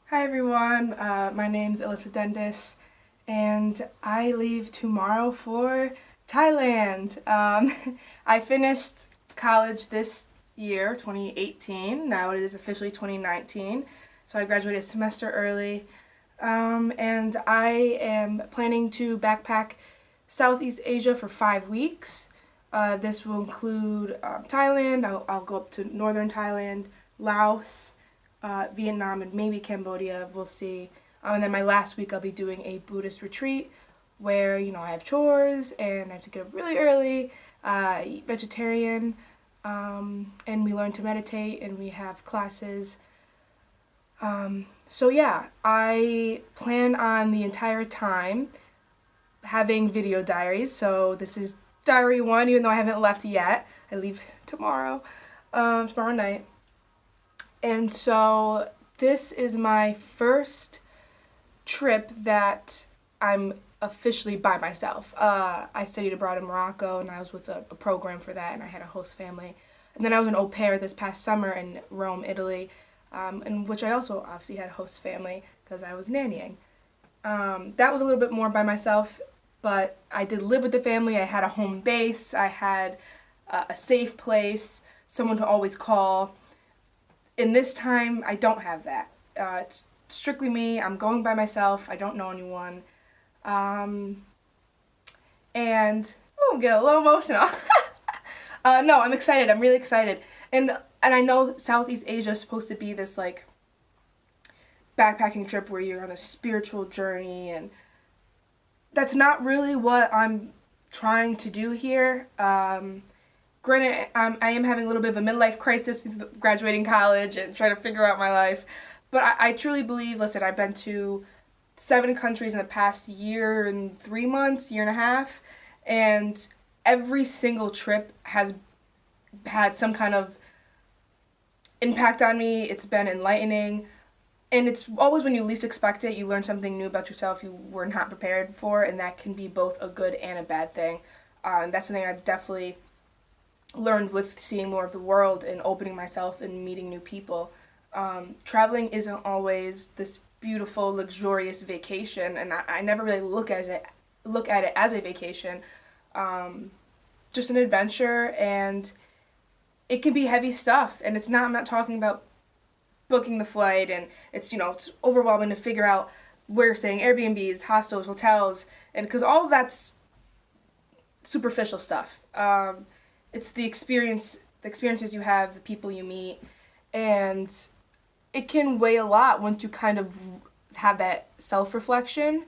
Hi everyone, my name's Alyssa Dendis, and I leave tomorrow for Thailand. I finished college this year, 2018. Now it is officially 2019, so I graduated a semester early. And I am planning to backpack Southeast Asia for 5 weeks. This will include Thailand. I'll go up to northern Thailand, Laos, Vietnam, and maybe Cambodia. We'll see. And then my last week, I'll be doing a Buddhist retreat where I have chores and I have to get up really early, eat vegetarian, and we learn to meditate and we have classes. So yeah, I plan on the entire time having video diaries. So this is diary one, even though I haven't left yet. I leave tomorrow night. And so this is my first trip that I'm officially by myself. I studied abroad in Morocco and I was with a program for that and I had a host family. And then I was an au pair this past summer in Rome, Italy, in which I also obviously had a host family because I was nannying. That was a little bit more by myself, but I did live with the family. I had a home base. I had a safe place, someone to always call. In this time, I don't have that. It's strictly me. I'm going by myself. I don't know anyone. And I'm getting a little emotional. No, I'm excited. I'm really excited. And I know Southeast Asia is supposed to be this like backpacking trip where you're on a spiritual journey, and that's not really what I'm trying to do here. Granted, I am having a little bit of a midlife crisis graduating college and trying to figure out my life. But I truly believe, listen, I've been to 7 countries in the past year and 3 months, year and a half, and every single trip has had some kind of impact on me. It's been enlightening. And it's always when you least expect it, you learn something new about yourself you were not prepared for, and that can be both a good and a bad thing. And that's something I've definitely learned with seeing more of the world and opening myself and meeting new people. Traveling isn't always this beautiful, luxurious vacation, and I never really look at it as a vacation. Just an adventure, and it can be heavy stuff. And I'm not talking about booking the flight, and it's overwhelming to figure out where you're staying, Airbnbs, hostels, hotels, and because all of that's superficial stuff. It's the experiences you have, the people you meet, and it can weigh a lot once you kind of have that self-reflection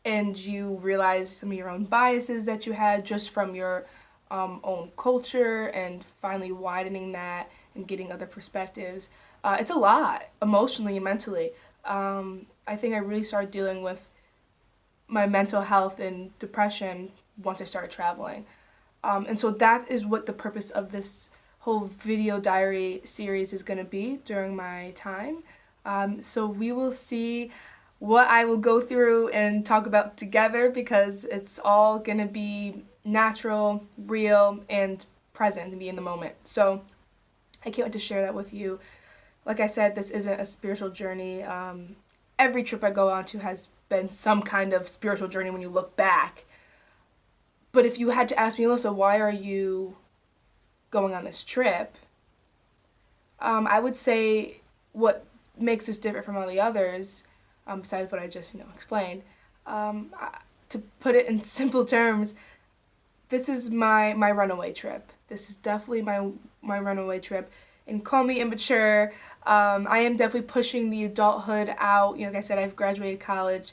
and you realize some of your own biases that you had just from your own culture, and finally widening that and getting other perspectives. It's a lot, emotionally and mentally. I think I really started dealing with my mental health and depression once I started traveling. And so that is what the purpose of this whole video diary series is going to be during my time. So we will see what I will go through and talk about together, because it's all going to be natural, real, and present, and be in the moment. So I can't wait to share that with you. Like I said, this isn't a spiritual journey. Every trip I go on to has been some kind of spiritual journey when you look back. But if you had to ask me, Alyssa, why are you going on this trip? I would say what makes this different from all the others, besides what I just explained, to put it in simple terms, this is my runaway trip. This is definitely my runaway trip. And call me immature. I am definitely pushing the adulthood out. Like I said, I've graduated college.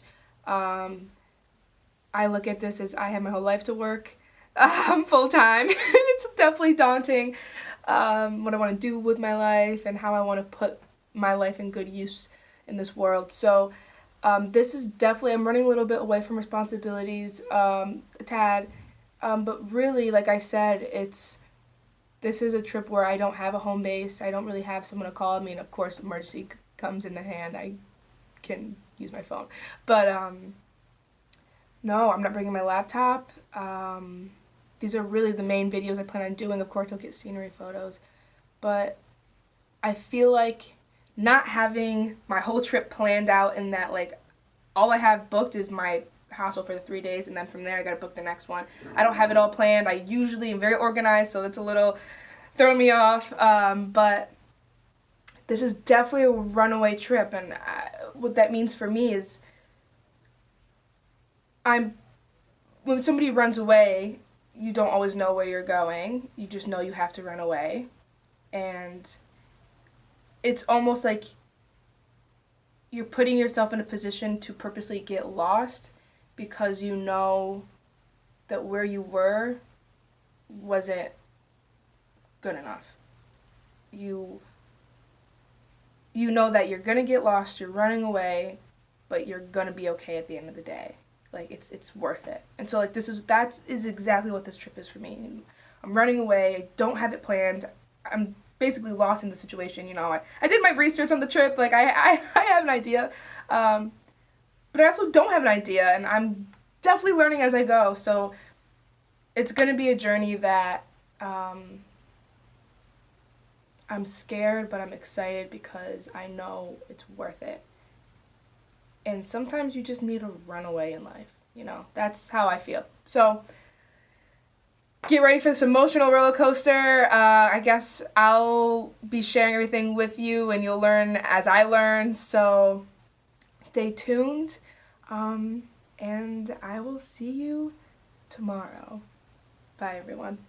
I look at this as I have my whole life to work full time. It's definitely daunting, what I want to do with my life and how I want to put my life in good use in this world. So this is definitely, I'm running a little bit away from responsibilities, a tad, but really, like I said, this is a trip where I don't have a home base. I don't really have someone to call. I mean, of course, emergency comes in the hand. I can use my phone, but no, I'm not bringing my laptop. These are really the main videos I plan on doing. Of course, I'll get scenery photos. But I feel like not having my whole trip planned out, in that like all I have booked is my hostel for the 3 days, and then from there I gotta book the next one. I don't have it all planned. I usually am very organized, so that's a little throwing me off. But this is definitely a runaway trip, and what that means for me is when somebody runs away, you don't always know where you're going. You just know you have to run away. And it's almost like you're putting yourself in a position to purposely get lost, because you know that where you were wasn't good enough. You know that you're going to get lost, you're running away, but you're going to be okay at the end of the day. Like, it's worth it. And so, like, that is exactly what this trip is for me. I'm running away, I don't have it planned, I'm basically lost in the situation, you know. I did my research on the trip, like, I have an idea, but I also don't have an idea, and I'm definitely learning as I go, so it's going to be a journey that I'm scared, but I'm excited because I know it's worth it. And sometimes you just need to run away in life, you know. That's how I feel. So get ready for this emotional roller coaster. I guess I'll be sharing everything with you, and you'll learn as I learn. So stay tuned, and I will see you tomorrow. Bye, everyone.